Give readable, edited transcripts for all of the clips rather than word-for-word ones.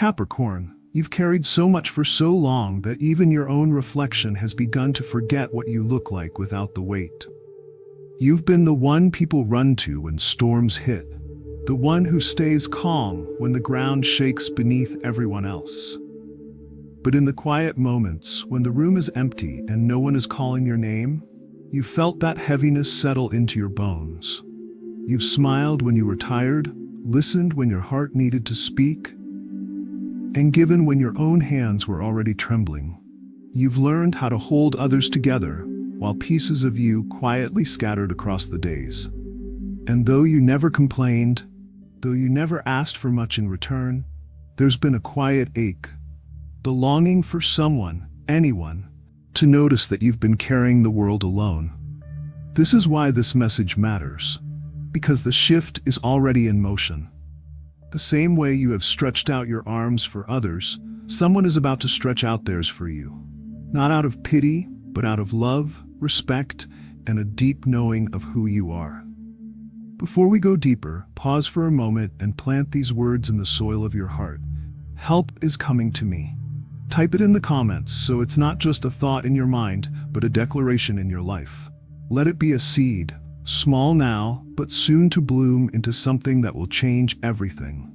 Capricorn, you've carried so much for so long that even your own reflection has begun to forget what you look like without the weight. You've been the one people run to when storms hit, the one who stays calm when the ground shakes beneath everyone else. But in the quiet moments, when the room is empty and no one is calling your name, you felt that heaviness settle into your bones. You've smiled when you were tired, listened when your heart needed to speak, and given when your own hands were already trembling. You've learned how to hold others together while pieces of you quietly scattered across the days. And though you never complained, though you never asked for much in return, there's been a quiet ache, the longing for someone, anyone, to notice that you've been carrying the world alone. This is why this message matters, because the shift is already in motion. The same way you have stretched out your arms for others, someone is about to stretch out theirs for you. Not out of pity, but out of love, respect, and a deep knowing of who you are. Before we go deeper, pause for a moment and plant these words in the soil of your heart. Help is coming to me. Type it in the comments so it's not just a thought in your mind, but a declaration in your life. Let it be a seed, small now, but soon to bloom into something that will change everything.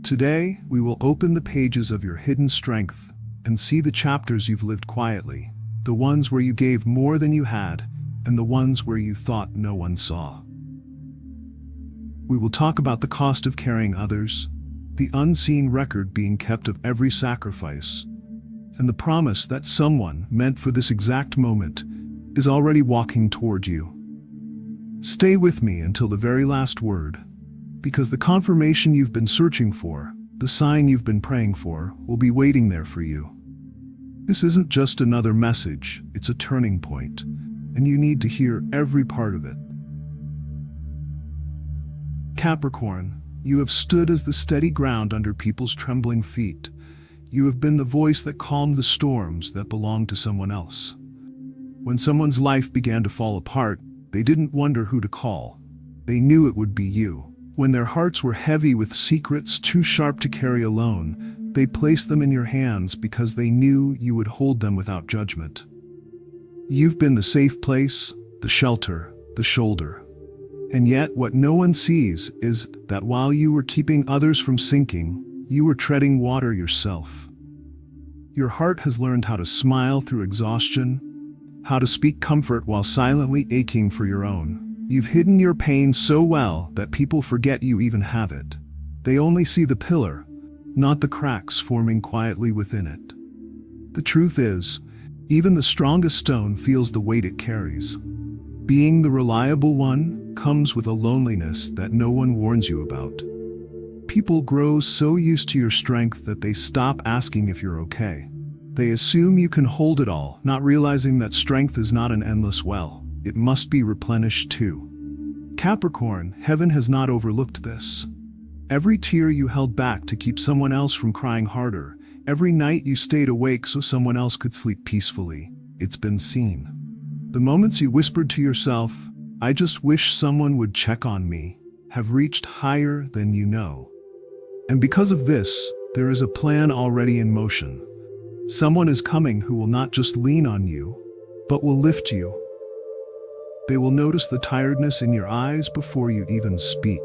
Today, we will open the pages of your hidden strength and see the chapters you've lived quietly, the ones where you gave more than you had, and the ones where you thought no one saw. We will talk about the cost of carrying others, the unseen record being kept of every sacrifice, and the promise that someone meant for this exact moment is already walking toward you. Stay with me until the very last word, because the confirmation you've been searching for, the sign you've been praying for, will be waiting there for you. This isn't just another message, it's a turning point, and you need to hear every part of it. Capricorn, you have stood as the steady ground under people's trembling feet. You have been the voice that calmed the storms that belonged to someone else. When someone's life began to fall apart, they didn't wonder who to call. They knew it would be you. When their hearts were heavy with secrets too sharp to carry alone, they placed them in your hands because they knew you would hold them without judgment. You've been the safe place, the shelter, the shoulder. And yet, what no one sees is that while you were keeping others from sinking, you were treading water yourself. Your heart has learned how to smile through exhaustion, how to speak comfort while silently aching for your own. You've hidden your pain so well that people forget you even have it. They only see the pillar, not the cracks forming quietly within it. The truth is, even the strongest stone feels the weight it carries. Being the reliable one comes with a loneliness that no one warns you about. People grow so used to your strength that they stop asking if you're okay. They assume you can hold it all, not realizing that strength is not an endless well. It must be replenished too. Capricorn, heaven has not overlooked this. Every tear you held back to keep someone else from crying harder, every night you stayed awake so someone else could sleep peacefully, it's been seen. The moments you whispered to yourself, "I just wish someone would check on me," have reached higher than you know. And because of this, there is a plan already in motion. Someone is coming who will not just lean on you, but will lift you. They will notice the tiredness in your eyes before you even speak.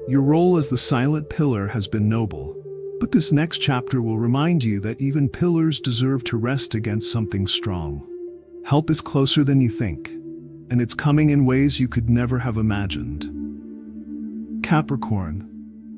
Your role as the silent pillar has been noble, but this next chapter will remind you that even pillars deserve to rest against something strong. Help is closer than you think, and it's coming in ways you could never have imagined. Capricorn,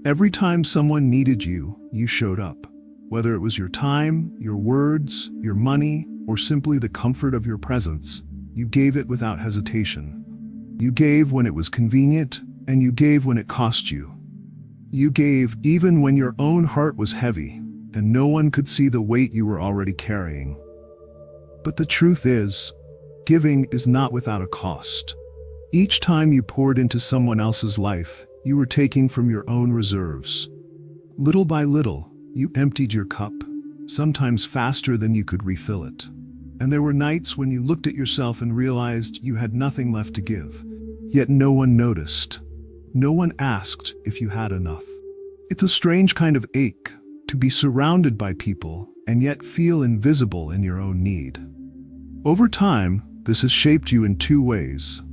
every time someone needed you, you showed up. Whether it was your time, your words, your money, or simply the comfort of your presence, you gave it without hesitation. You gave when it was convenient, and you gave when it cost you. You gave even when your own heart was heavy, and no one could see the weight you were already carrying. But the truth is, giving is not without a cost. Each time you poured into someone else's life, you were taking from your own reserves. Little by little, you emptied your cup, sometimes faster than you could refill it. And there were nights when you looked at yourself and realized you had nothing left to give. Yet no one noticed. No one asked if you had enough. It's a strange kind of ache, to be surrounded by people and yet feel invisible in your own need. Over time, this has shaped you in two ways.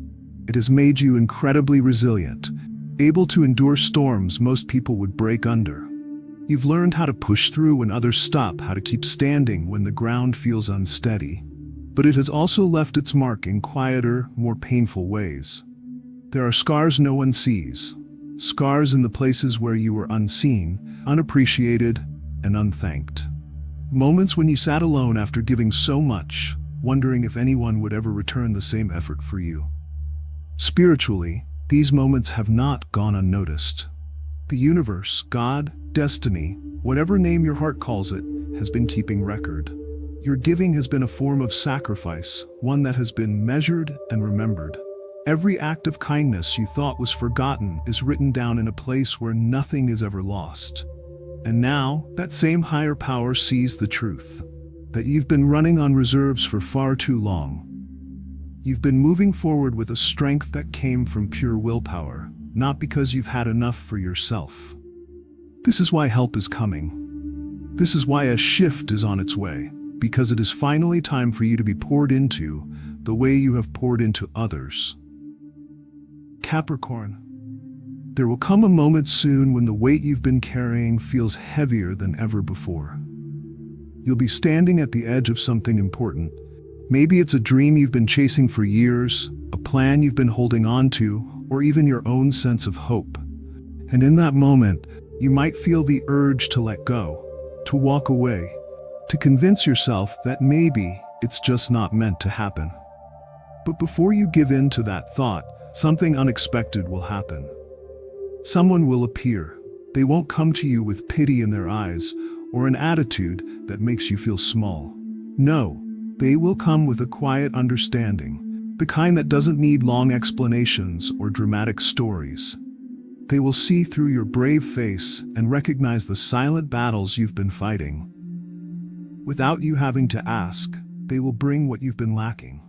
It has made you incredibly resilient, able to endure storms most people would break under. You've learned how to push through when others stop, how to keep standing when the ground feels unsteady. But it has also left its mark in quieter, more painful ways. There are scars no one sees, scars in the places where you were unseen, unappreciated, and unthanked. Moments when you sat alone after giving so much, wondering if anyone would ever return the same effort for you. Spiritually, these moments have not gone unnoticed. The universe, God, destiny, whatever name your heart calls it, has been keeping record. Your giving has been a form of sacrifice, one that has been measured and remembered. Every act of kindness you thought was forgotten is written down in a place where nothing is ever lost. And now, that same higher power sees the truth, that you've been running on reserves for far too long. You've been moving forward with a strength that came from pure willpower, not because you've had enough for yourself. This is why help is coming. This is why a shift is on its way, because it is finally time for you to be poured into the way you have poured into others. Capricorn, there will come a moment soon when the weight you've been carrying feels heavier than ever before. You'll be standing at the edge of something important. Maybe it's a dream you've been chasing for years, a plan you've been holding on to, or even your own sense of hope. And in that moment, you might feel the urge to let go, to walk away, to convince yourself that maybe it's just not meant to happen. But before you give in to that thought, something unexpected will happen. Someone will appear. They won't come to you with pity in their eyes or an attitude that makes you feel small. No, they will come with a quiet understanding, the kind that doesn't need long explanations or dramatic stories. They will see through your brave face and recognize the silent battles you've been fighting. Without you having to ask, they will bring what you've been lacking.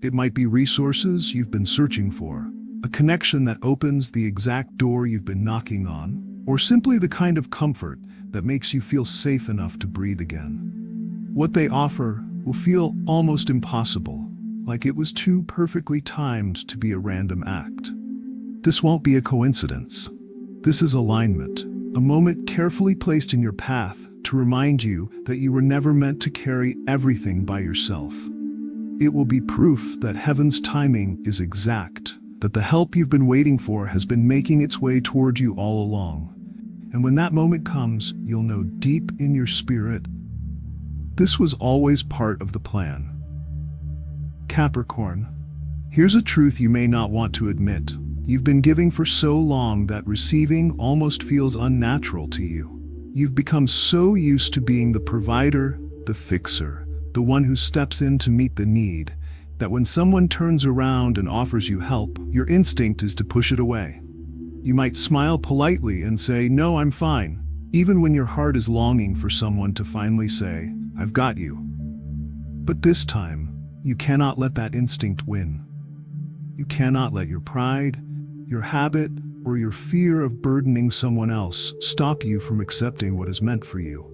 It might be resources you've been searching for, a connection that opens the exact door you've been knocking on, or simply the kind of comfort that makes you feel safe enough to breathe again. What they offer will feel almost impossible, like it was too perfectly timed to be a random act. This won't be a coincidence. This is alignment, a moment carefully placed in your path to remind you that you were never meant to carry everything by yourself. It will be proof that heaven's timing is exact, that the help you've been waiting for has been making its way toward you all along. And when that moment comes, you'll know deep in your spirit, this was always part of the plan. Capricorn, here's a truth you may not want to admit. You've been giving for so long that receiving almost feels unnatural to you. You've become so used to being the provider, the fixer, the one who steps in to meet the need, that when someone turns around and offers you help, your instinct is to push it away. You might smile politely and say, "No, I'm fine," even when your heart is longing for someone to finally say, "I've got you." But this time, you cannot let that instinct win. You cannot let your pride, your habit, or your fear of burdening someone else stop you from accepting what is meant for you.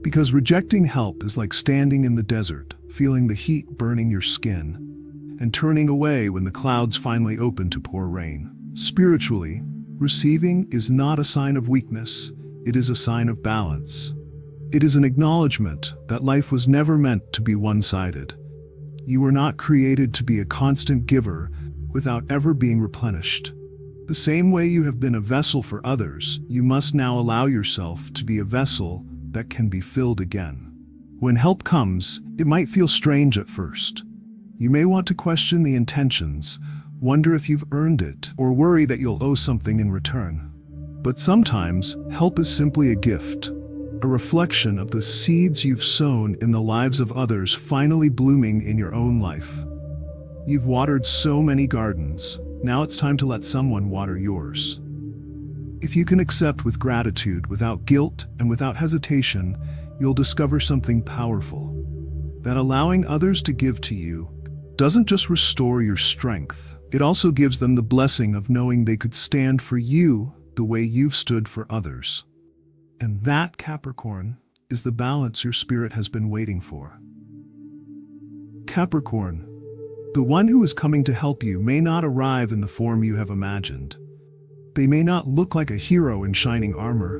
Because rejecting help is like standing in the desert, feeling the heat burning your skin, and turning away when the clouds finally open to pour rain. Spiritually, receiving is not a sign of weakness, it is a sign of balance. It is an acknowledgement that life was never meant to be one-sided. You were not created to be a constant giver without ever being replenished. The same way you have been a vessel for others, you must now allow yourself to be a vessel that can be filled again. When help comes, it might feel strange at first. You may want to question the intentions, wonder if you've earned it, or worry that you'll owe something in return. But sometimes, help is simply a gift, a reflection of the seeds you've sown in the lives of others finally blooming in your own life. You've watered so many gardens, now it's time to let someone water yours. If you can accept with gratitude, without guilt, and without hesitation, you'll discover something powerful. That allowing others to give to you doesn't just restore your strength, it also gives them the blessing of knowing they could stand for you the way you've stood for others. And that, Capricorn, is the balance your spirit has been waiting for. Capricorn, the one who is coming to help you may not arrive in the form you have imagined. They may not look like a hero in shining armor,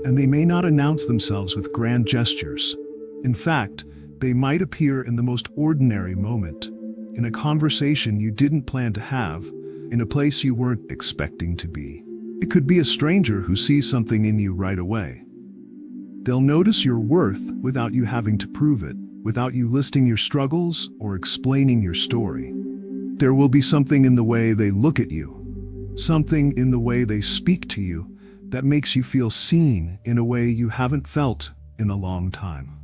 and they may not announce themselves with grand gestures. In fact, they might appear in the most ordinary moment, in a conversation you didn't plan to have, in a place you weren't expecting to be. It could be a stranger who sees something in you right away. They'll notice your worth without you having to prove it, without you listing your struggles or explaining your story. There will be something in the way they look at you, something in the way they speak to you that makes you feel seen in a way you haven't felt in a long time.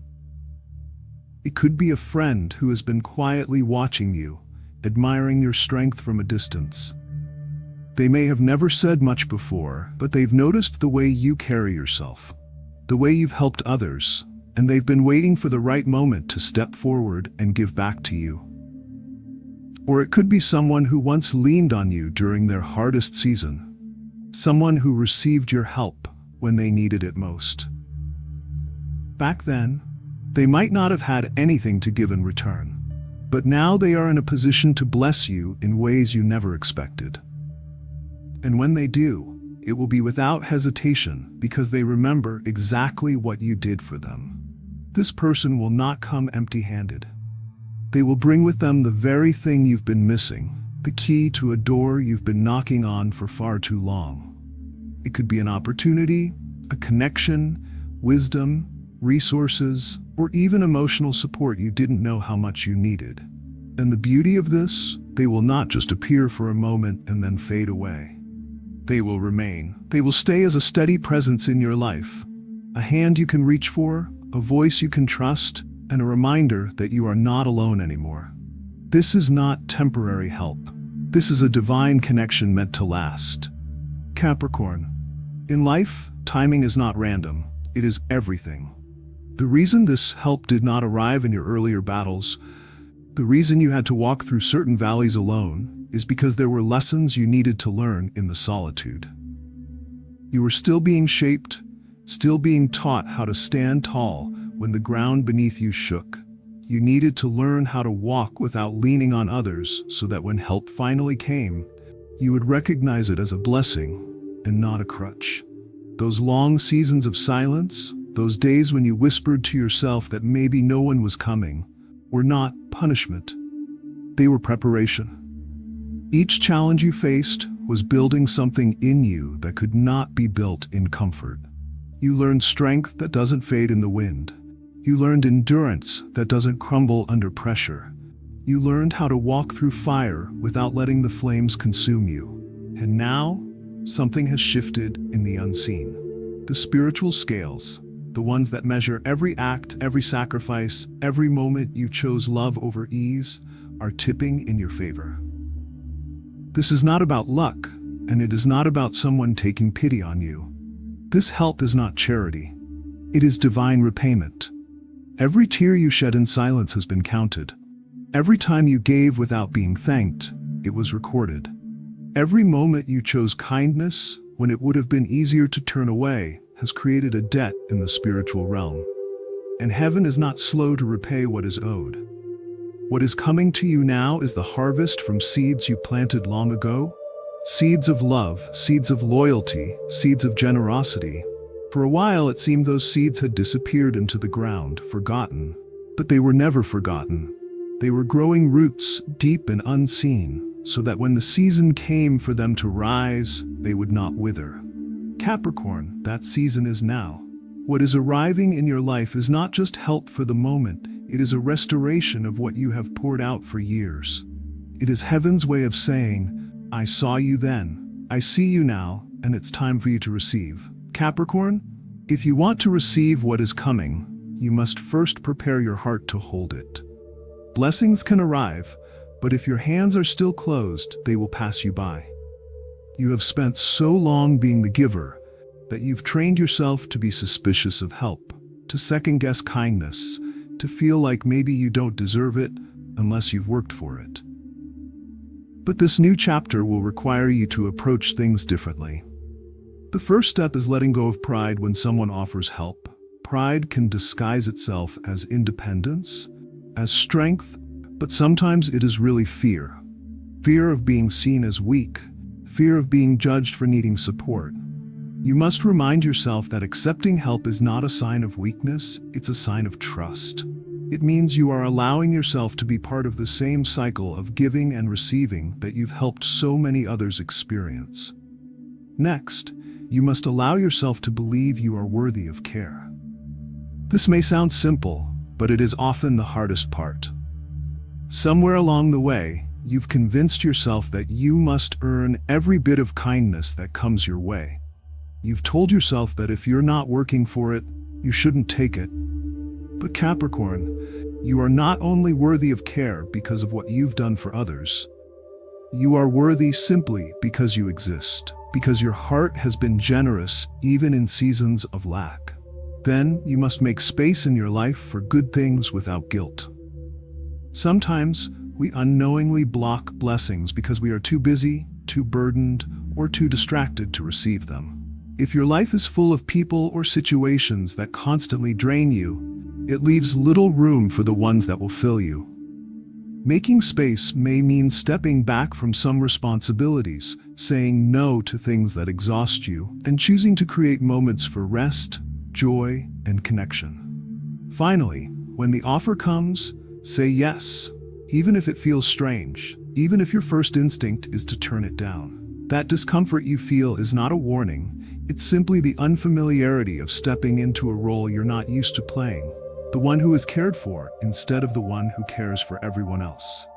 It could be a friend who has been quietly watching you, admiring your strength from a distance. They may have never said much before, but they've noticed the way you carry yourself, the way you've helped others, and they've been waiting for the right moment to step forward and give back to you. Or it could be someone who once leaned on you during their hardest season, someone who received your help when they needed it most. Back then, they might not have had anything to give in return, but now they are in a position to bless you in ways you never expected. And when they do, it will be without hesitation because they remember exactly what you did for them. This person will not come empty-handed. They will bring with them the very thing you've been missing, the key to a door you've been knocking on for far too long. It could be an opportunity, a connection, wisdom, resources, or even emotional support you didn't know how much you needed. And the beauty of this, they will not just appear for a moment and then fade away. They will remain. They will stay as a steady presence in your life, a hand you can reach for, a voice you can trust, and a reminder that you are not alone anymore. This is not temporary help. This is a divine connection meant to last. Capricorn, in life, timing is not random. It is everything. The reason this help did not arrive in your earlier battles, the reason you had to walk through certain valleys alone, is because there were lessons you needed to learn in the solitude. You were still being shaped, still being taught how to stand tall when the ground beneath you shook. You needed to learn how to walk without leaning on others so that when help finally came, you would recognize it as a blessing and not a crutch. Those long seasons of silence, those days when you whispered to yourself that maybe no one was coming, were not punishment. They were preparation. Each challenge you faced was building something in you that could not be built in comfort. You learned strength that doesn't fade in the wind. You learned endurance that doesn't crumble under pressure. You learned how to walk through fire without letting the flames consume you. And now, something has shifted in the unseen. The spiritual scales, the ones that measure every act, every sacrifice, every moment you chose love over ease, are tipping in your favor. This is not about luck, and it is not about someone taking pity on you. This help is not charity. It is divine repayment. Every tear you shed in silence has been counted. Every time you gave without being thanked, it was recorded. Every moment you chose kindness when it would have been easier to turn away has created a debt in the spiritual realm. And heaven is not slow to repay what is owed. What is coming to you now is the harvest from seeds you planted long ago. Seeds of love, seeds of loyalty, seeds of generosity. For a while it seemed those seeds had disappeared into the ground, forgotten. But they were never forgotten. They were growing roots deep and unseen, so that when the season came for them to rise, they would not wither. Capricorn, that season is now. What is arriving in your life is not just help for the moment. It is a restoration of what you have poured out for years. It is heaven's way of saying, I saw you then, I see you now, and it's time for you to receive. Capricorn, if you want to receive what is coming, you must first prepare your heart to hold it. Blessings can arrive, but if your hands are still closed, they will pass you by. You have spent so long being the giver that you've trained yourself to be suspicious of help, to second-guess kindness, to feel like maybe you don't deserve it unless you've worked for it. But this new chapter will require you to approach things differently. The first step is letting go of pride when someone offers help. Pride can disguise itself as independence, as strength, but sometimes it is really fear. Fear of being seen as weak, fear of being judged for needing support. You must remind yourself that accepting help is not a sign of weakness, it's a sign of trust. It means you are allowing yourself to be part of the same cycle of giving and receiving that you've helped so many others experience. Next, you must allow yourself to believe you are worthy of care. This may sound simple, but it is often the hardest part. Somewhere along the way, you've convinced yourself that you must earn every bit of kindness that comes your way. You've told yourself that if you're not working for it, you shouldn't take it. But Capricorn, you are not only worthy of care because of what you've done for others. You are worthy simply because you exist, because your heart has been generous even in seasons of lack. Then you must make space in your life for good things without guilt. Sometimes we unknowingly block blessings because we are too busy, too burdened, or too distracted to receive them. If your life is full of people or situations that constantly drain you, it leaves little room for the ones that will fill you. Making space may mean stepping back from some responsibilities, saying no to things that exhaust you, and choosing to create moments for rest, joy, and connection. Finally, when the offer comes, say yes, even if it feels strange, even if your first instinct is to turn it down. That discomfort you feel is not a warning, it's simply the unfamiliarity of stepping into a role you're not used to playing, the one who is cared for instead of the one who cares for everyone else.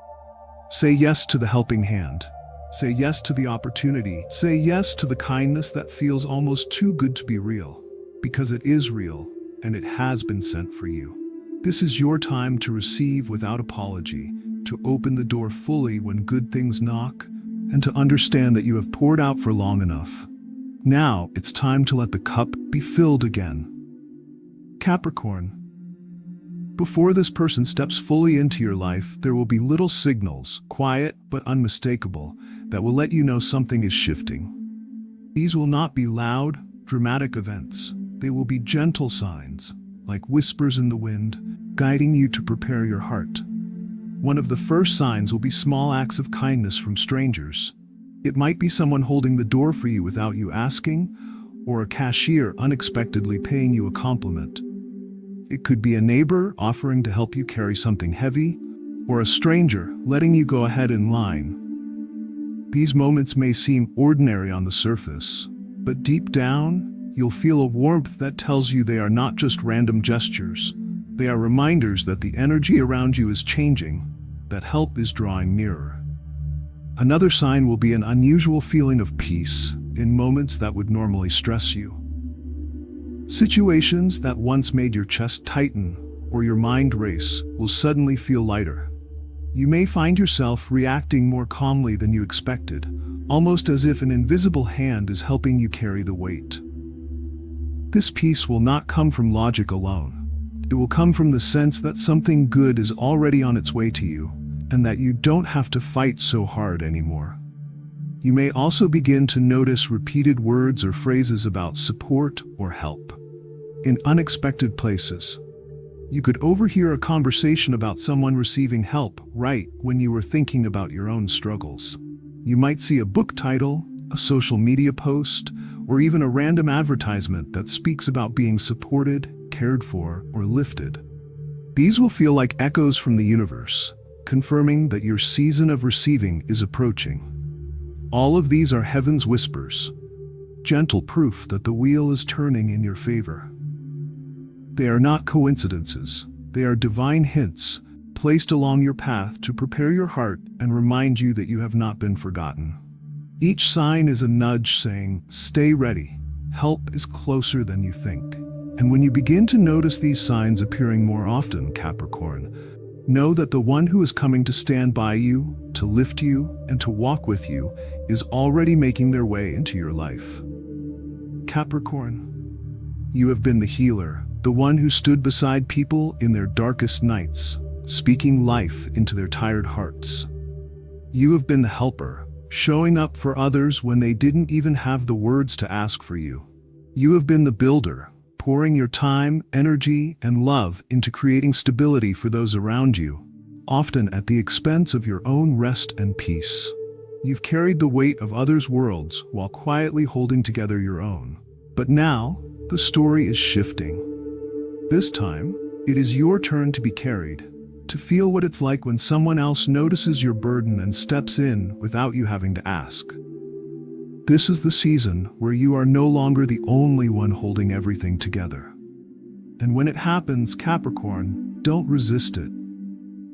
Say yes to the helping hand. Say yes to the opportunity. Say yes to the kindness that feels almost too good to be real, because it is real and it has been sent for you. This is your time to receive without apology, to open the door fully when good things knock, and to understand that you have poured out for long enough. Now it's time to let the cup be filled again. Capricorn, before this person steps fully into your life, there will be little signals, quiet but unmistakable, that will let you know something is shifting. These will not be loud, dramatic events. They will be gentle signs, like whispers in the wind, guiding you to prepare your heart. One of the first signs will be small acts of kindness from strangers. It might be someone holding the door for you without you asking, or a cashier unexpectedly paying you a compliment. It could be a neighbor offering to help you carry something heavy, or a stranger letting you go ahead in line. These moments may seem ordinary on the surface, but deep down, you'll feel a warmth that tells you they are not just random gestures. They are reminders that the energy around you is changing, that help is drawing nearer. Another sign will be an unusual feeling of peace in moments that would normally stress you. Situations that once made your chest tighten or your mind race will suddenly feel lighter. You may find yourself reacting more calmly than you expected, almost as if an invisible hand is helping you carry the weight. This peace will not come from logic alone. It will come from the sense that something good is already on its way to you, and that you don't have to fight so hard anymore. You may also begin to notice repeated words or phrases about support or help in unexpected places. You could overhear a conversation about someone receiving help right when you were thinking about your own struggles. You might see a book title, a social media post, or even a random advertisement that speaks about being supported, cared for, or lifted. These will feel like echoes from the universe, confirming that your season of receiving is approaching. All of these are heaven's whispers, gentle proof that the wheel is turning in your favor. They are not coincidences. They are divine hints placed along your path to prepare your heart and remind you that you have not been forgotten. Each sign is a nudge saying, stay ready. Help is closer than you think. And when you begin to notice these signs appearing more often, Capricorn, know that the one who is coming to stand by you, to lift you, and to walk with you is already making their way into your life. Capricorn, you have been the healer, the one who stood beside people in their darkest nights, speaking life into their tired hearts. You have been the helper, showing up for others when they didn't even have the words to ask for you. You have been the builder, pouring your time, energy, and love into creating stability for those around you, often at the expense of your own rest and peace. You've carried the weight of others' worlds while quietly holding together your own. But now, the story is shifting. This time, it is your turn to be carried, to feel what it's like when someone else notices your burden and steps in without you having to ask. This is the season where you are no longer the only one holding everything together. And when it happens, Capricorn, don't resist it.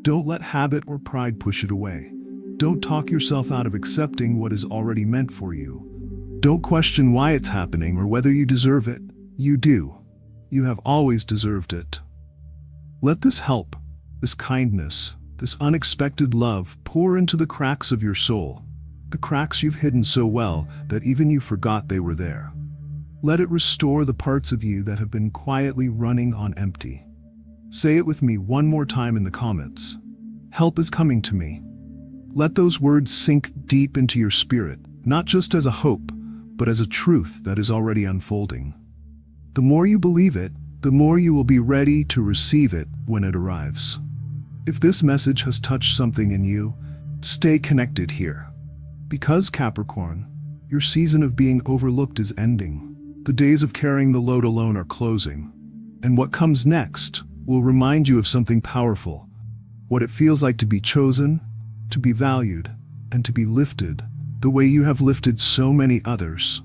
Don't let habit or pride push it away. Don't talk yourself out of accepting what is already meant for you. Don't question why it's happening or whether you deserve it. You do. You have always deserved it. Let this help, this kindness, this unexpected love pour into the cracks of your soul, the cracks you've hidden so well that even you forgot they were there. Let it restore the parts of you that have been quietly running on empty. Say it with me one more time in the comments. Help is coming to me. Let those words sink deep into your spirit, not just as a hope, but as a truth that is already unfolding. The more you believe it, the more you will be ready to receive it when it arrives. If this message has touched something in you, stay connected here. Because Capricorn, your season of being overlooked is ending. The days of carrying the load alone are closing. And what comes next will remind you of something powerful, what it feels like to be chosen, to be valued, and to be lifted, the way you have lifted so many others.